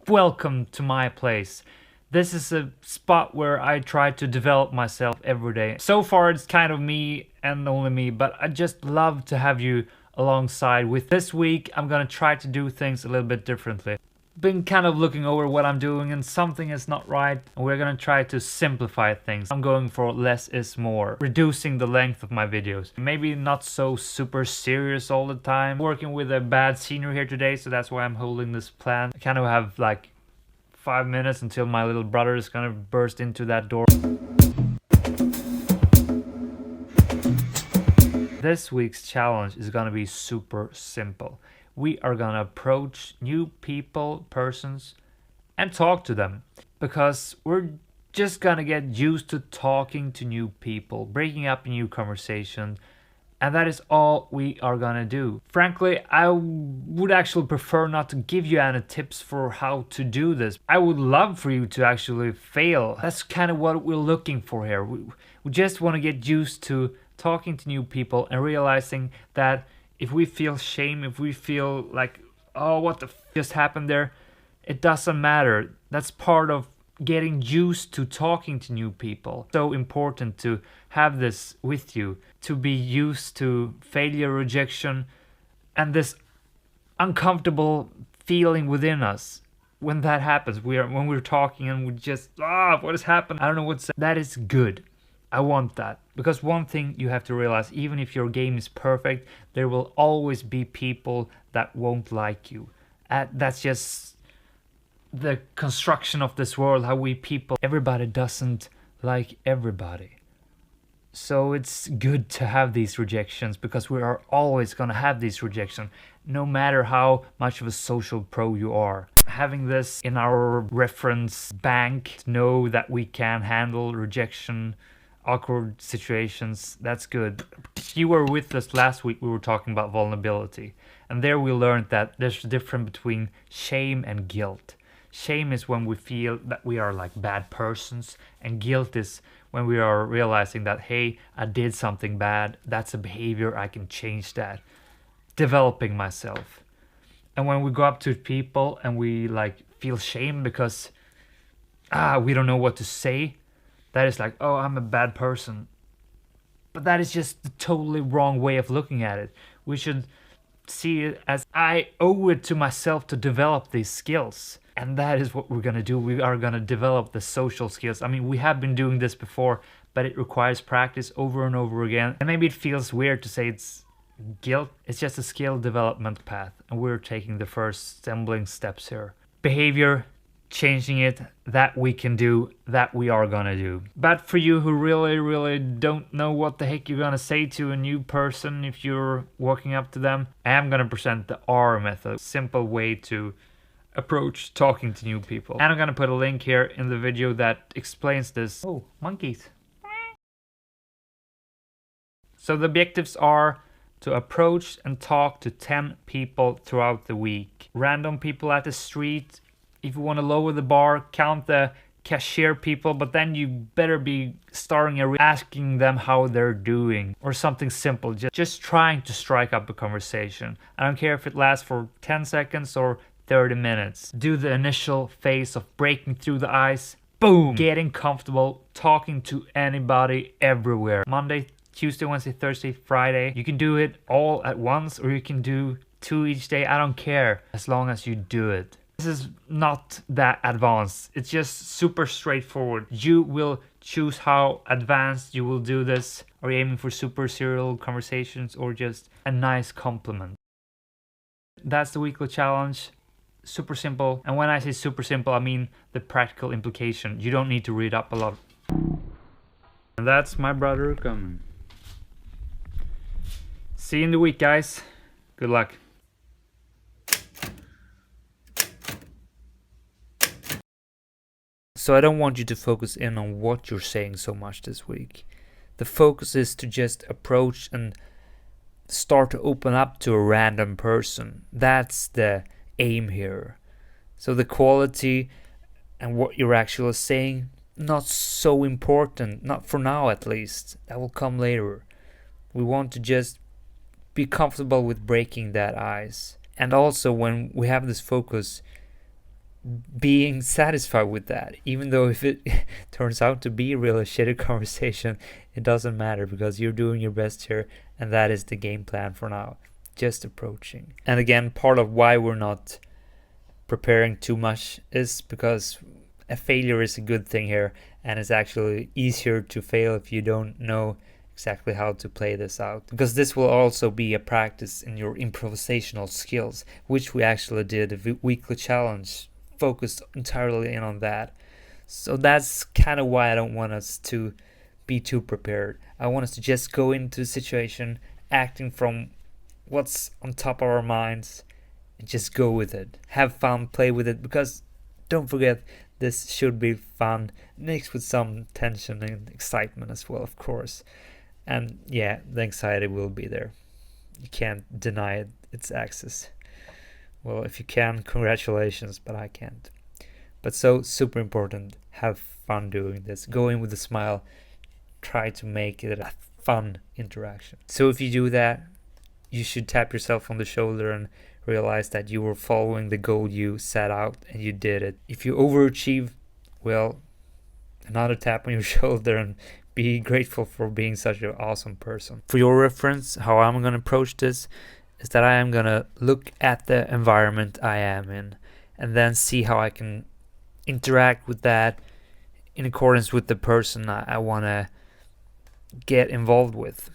Welcome to my place. This is a spot where I try to develop myself every day. So far, it's kind of me and only me, but I just love to have you alongside with. This week, I'm gonna try to do things a little bit differently. Been kind of looking over what I'm doing and something is not right, and we're gonna try to simplify things. I'm going for less is more, reducing the length of my videos. Maybe not so super serious all the time. Working with a bad scenery here today, so that's why I'm holding this plan. I kind of have like 5 minutes until my little brother is gonna burst into that door. This week's challenge is gonna be super simple. We are gonna approach new people, persons, and talk to them because we're just gonna get used to talking to new people, breaking up a new conversation, and that is all we are gonna do. Frankly, I would actually prefer not to give you any tips for how to do this. I would love for you to actually fail. That's kind of what we're looking for here. We just want to get used to talking to new people and realizing that if we feel shame, if we feel like, oh, what the just happened there, it doesn't matter. That's part of getting used to talking to new people. So important to have this with you, to be used to failure, rejection, and this uncomfortable feeling within us. When that happens, when we're talking and we just what has happened? I don't know what's that is good. I want that. Because one thing you have to realize, even if your game is perfect, there will always be people that won't like you. That's just the construction of this world, how we people, everybody doesn't like everybody. So it's good to have these rejections because we are always going to have these rejections, no matter how much of a social pro you are. Having this in our reference bank, to know that we can handle rejection, awkward situations, that's good. If you were with us last week, we were talking about vulnerability. And there we learned that there's a difference between shame and guilt. Shame is when we feel that we are like bad persons, and guilt is when we are realizing that, hey, I did something bad, that's a behavior, I can change that. Developing myself. And when we go up to people and we like feel shame because we don't know what to say, that is like, oh, I'm a bad person. But that is just the totally wrong way of looking at it. We should see it as I owe it to myself to develop these skills. And that is what we're gonna do. We are gonna develop the social skills. I mean, we have been doing this before, but it requires practice over and over again. And maybe it feels weird to say it's guilt. It's just a skill development path. And we're taking the first stumbling steps here. Behavior, changing it, that we can do, that we are gonna do. But for you who really don't know what the heck you're gonna say to a new person if you're walking up to them, I am gonna present the R method, simple way to approach talking to new people. And I'm gonna put a link here in the video that explains this. Oh, monkeys. So the objectives are to approach and talk to 10 people throughout the week. Random people at the street. If you want to lower the bar, count the cashier people, but then you better be starting asking them how they're doing or something simple. Just trying to strike up a conversation. I don't care if it lasts for 10 seconds or 30 minutes. Do the initial phase of breaking through the ice. Boom! Getting comfortable talking to anybody everywhere. Monday, Tuesday, Wednesday, Thursday, Friday. You can do it all at once or you can do 2 each day. I don't care as long as you do it. This is not that advanced. It's just super straightforward. You will choose how advanced you will do this. Are you aiming for super serial conversations or just a nice compliment? That's the weekly challenge. Super simple. And when I say super simple, I mean the practical implication. You don't need to read up a lot. And that's my brother coming. See you in the week, guys. Good luck. So I don't want you to focus in on what you're saying so much this week. The focus is to just approach and start to open up to a random person. That's the aim here. So the quality and what you're actually saying, not so important, not for now at least. That will come later. We want to just be comfortable with breaking that ice. And also when we have this focus, being satisfied with that, even though if it turns out to be a really shitty conversation, it doesn't matter because you're doing your best here, and that is the game plan for now. Just approaching. And again, part of why we're not preparing too much is because a failure is a good thing here, and it's actually easier to fail if you don't know exactly how to play this out, because this will also be a practice in your improvisational skills, which we actually did a weekly challenge focused entirely in on that. So that's kind of why I don't want us to be too prepared. I want us to just go into the situation acting from what's on top of our minds and just go with it. Have fun, play with it, because don't forget, this should be fun, mixed with some tension and excitement as well, of course. And yeah, the anxiety will be there. You can't deny it, its access. Well, if you can, congratulations, but I can't. But so super important, have fun doing this. Go in with a smile, try to make it a fun interaction. So if you do that, you should tap yourself on the shoulder and realize that you were following the goal you set out and you did it. If you overachieve, well, another tap on your shoulder and be grateful for being such an awesome person. For your reference, how I'm going to approach this is that I am going to look at the environment I am in and then see how I can interact with that in accordance with the person I want to get involved with.